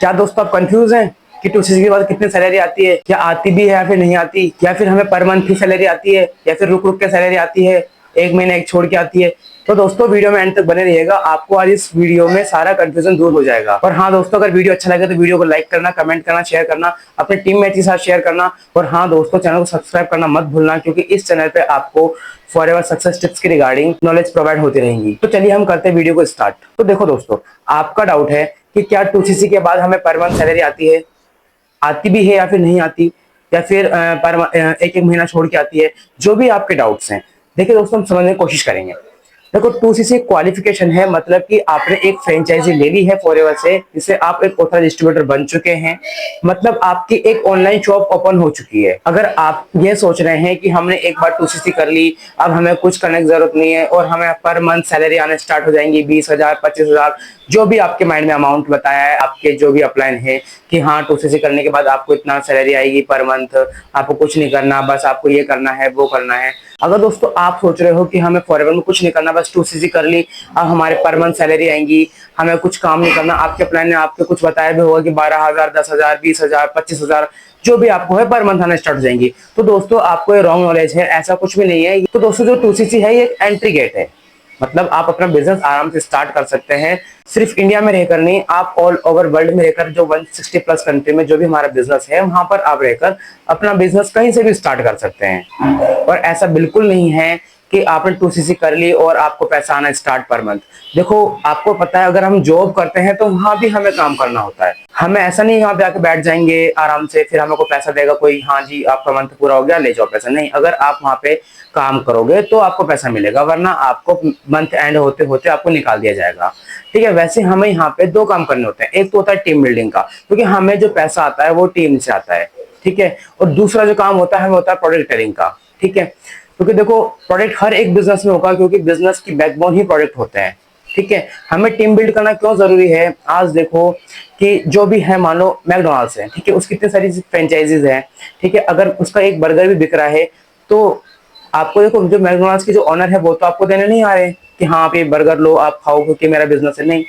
क्या दोस्तों आप कंफ्यूज हैं कि 2cc के बाद कितनी सैलरी आती है? क्या आती भी है या फिर नहीं आती, या फिर हमें पर मंथ की सैलरी आती है, या फिर रुक रुक के सैलरी आती है, एक महीने एक छोड़ के आती है? तो दोस्तों वीडियो में एंड तक बने रहिएगा, आपको आज इस वीडियो में सारा कंफ्यूजन दूर हो जाएगा। और हाँ दोस्तों, अगर वीडियो अच्छा लगे तो वीडियो को लाइक करना, कमेंट करना, शेयर करना, अपने टीममेट के साथ शेयर करना। और हाँ दोस्तों, चैनल को सब्सक्राइब करना मत भूलना, क्योंकि इस चैनल पे आपको फॉरएवर सक्सेस टिप्स के रिगार्डिंग नॉलेज प्रोवाइड होती रहेंगी। तो चलिए हम करते हैं वीडियो को स्टार्ट। तो देखो दोस्तों, आपका डाउट है कि क्या 2cc के बाद हमें पर मंथ सैलरी आती है, आती भी है या फिर नहीं आती, या फिर एक एक महीना छोड़ के आती है। जो भी आपके डाउट्स हैं, देखिए दोस्तों, हम समझने की कोशिश करेंगे। देखो, 2cc क्वालिफिकेशन है, मतलब कि आपने एक फ्रेंचाइजी ले ली है फॉरएवर से, जिससे आप एक ऑथराइज्ड डिस्ट्रीब्यूटर बन चुके हैं। मतलब आपकी एक ऑनलाइन शॉप ओपन हो चुकी है। अगर आप ये सोच रहे हैं कि हमने एक बार 2cc कर ली, अब हमें कुछ करने की जरूरत नहीं है और हमें पर मंथ सैलरी आने स्टार्ट हो जाएंगी 20,000 25,000, जो भी आपके माइंड में अमाउंट बताया है, आपके जो भी अपलाइन है कि हाँ 2cc करने के बाद आपको इतना सैलरी आएगी पर मंथ, आपको कुछ नहीं करना, बस आपको ये करना है वो करना है। अगर दोस्तों आप सोच रहे हो कि हमें फॉरएवर में कुछ नहीं करना, बस 2cc कर ली, अब हमारे पर मंथ सैलरी आएंगी, हमें कुछ काम नहीं करना, आपके प्लान ने आपको कुछ बताया भी होगा कि 12,000 10,000 20,000 25,000 जो भी आपको है पर मंथ आना स्टार्ट हो जाएंगी, तो दोस्तों आपको ये रॉन्ग नॉलेज है, ऐसा कुछ भी नहीं है। तो दोस्तों जो 2cc है ये एक एंट्री गेट है, मतलब आप अपना बिजनेस आराम से स्टार्ट कर सकते हैं। सिर्फ इंडिया में रहकर नहीं, आप ऑल ओवर वर्ल्ड में रहकर, जो 160 प्लस कंट्री में जो भी हमारा बिजनेस है वहां पर आप रहकर अपना बिजनेस कहीं से भी स्टार्ट कर सकते हैं। और ऐसा बिल्कुल नहीं है कि आपने 2cc कर ली और आपको पैसा आना स्टार्ट पर मंथ। देखो, आपको पता है, अगर हम जॉब करते हैं तो वहां भी हमें काम करना होता है। हमें ऐसा नहीं यहाँ पे आके बैठ जाएंगे आराम से, फिर हमें को पैसा देगा कोई, हाँ जी आपका मंथ पूरा हो गया ले जाओ पैसा। नहीं, अगर आप वहां पे काम करोगे तो आपको पैसा मिलेगा, वरना आपको मंथ एंड होते होते आपको निकाल दिया जाएगा। ठीक है, वैसे हमें यहाँ पे दो काम करने होते हैं। एक तो होता है टीम बिल्डिंग का, क्योंकि हमें जो पैसा आता है वो टीम से आता है। ठीक है, और दूसरा जो काम होता है हमें होता है प्रोडक्ट टेलिंग का। ठीक है, क्योंकि देखो प्रोडक्ट हर एक बिजनेस में होगा, क्योंकि बिजनेस की बैकबोन ही प्रोडक्ट होते हैं। ठीक है, हमें टीम बिल्ड करना क्यों जरूरी है? आज देखो कि जो भी है, मान लो मैकडोनल्ड्स है, ठीक है, उसकी इतनी सारी फ्रेंचाइजीज है। ठीक है, अगर उसका एक बर्गर भी बिक रहा है तो आपको देखो, जो मैकडोनल्ड्स के जो ऑनर है वो तो आपको देने नहीं आ रहे कि हाँ आप ये बर्गर लो आप खाओ क्योंकि मेरा बिजनेस है। नहीं,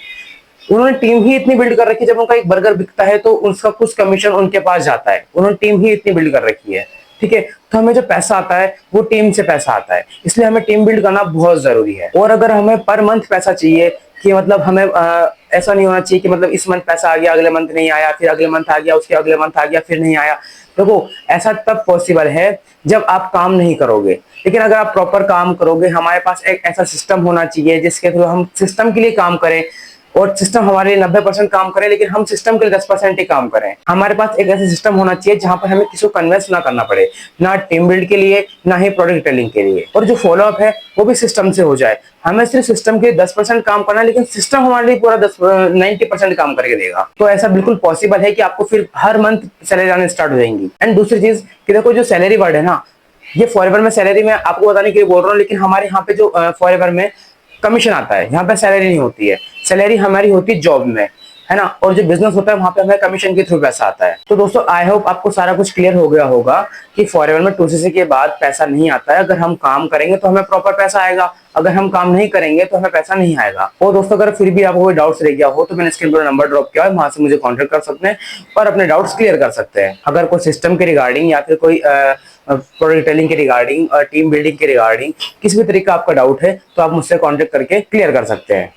उन्होंने टीम ही इतनी बिल्ड कर रखी है, जब उनका एक बर्गर बिकता है तो उसका कुछ कमीशन उनके पास जाता है। उन्होंने टीम ही इतनी बिल्ड कर रखी है। ठीक है, तो हमें जो पैसा आता है वो टीम से पैसा आता है, इसलिए हमें टीम बिल्ड करना बहुत जरूरी है। और अगर हमें पर मंथ पैसा चाहिए, कि मतलब हमें ऐसा नहीं होना चाहिए कि मतलब इस मंथ पैसा आ गया अगले मंथ नहीं आया, फिर अगले मंथ आ गया, उसके अगले मंथ आ गया, फिर नहीं आया। देखो, ऐसा तब पॉसिबल है जब आप काम नहीं करोगे। लेकिन अगर आप प्रॉपर काम करोगे, हमारे पास एक ऐसा सिस्टम होना चाहिए जिसके थ्रू हम सिस्टम के लिए काम करें, और सिस्टम हमारे लिए 90% काम करे, लेकिन हम सिस्टम के लिए 10% ही काम करें। हमारे पास एक ऐसा सिस्टम होना चाहिए जहां पर हमें किसी को कन्विंस ना करना पड़े, ना टीम बिल्ड के लिए ना ही प्रोडक्ट टेलिंग के लिए। और जो फॉलोअप है वो भी सिस्टम से हो जाए। हमें सिर्फ सिस्टम के 10% काम करना है, लेकिन सिस्टम हमारे लिए पूरा 90% काम करके देगा। तो ऐसा बिल्कुल पॉसिबल है कि आपको फिर हर मंथ सैलरी आने स्टार्ट हो जाएंगी। एंड दूसरी चीज कि देखो, जो सैलरी वर्ड है ना, ये फॉरएवर में सैलरी में आपको बताने के लिए बोल रहा हूँ, लेकिन हमारे यहाँ पे जो फॉरएवर में कमीशन आता है, यहाँ पे सैलरी नहीं होती है। सैलरी हमारी होती है जॉब में, है ना, और जो बिजनेस होता है वहां पे हमें कमीशन के थ्रू पैसा आता है। तो दोस्तों आई होप आपको सारा कुछ क्लियर हो गया होगा कि फॉरएवर में 2cc के बाद पैसा नहीं आता है। अगर हम काम करेंगे तो हमें प्रॉपर पैसा आएगा, अगर हम काम नहीं करेंगे तो हमें पैसा नहीं आएगा। और दोस्तों, अगर फिर भी आपको कोई डाउट्स रह गया हो तो मैंने स्क्रीन पर नंबर ड्रॉप किया है, वहां से मुझे कॉन्टेक्ट कर सकते हैं और अपने डाउट्स क्लियर कर सकते हैं। अगर कोई सिस्टम के रिगार्डिंग या फिर कोई प्रोडक्ट टेलिंग के रिगार्डिंग और टीम बिल्डिंग के रिगार्डिंग किसी भी तरीके का आपका डाउट है तो आप मुझसे कॉन्टेक्ट करके क्लियर कर सकते हैं।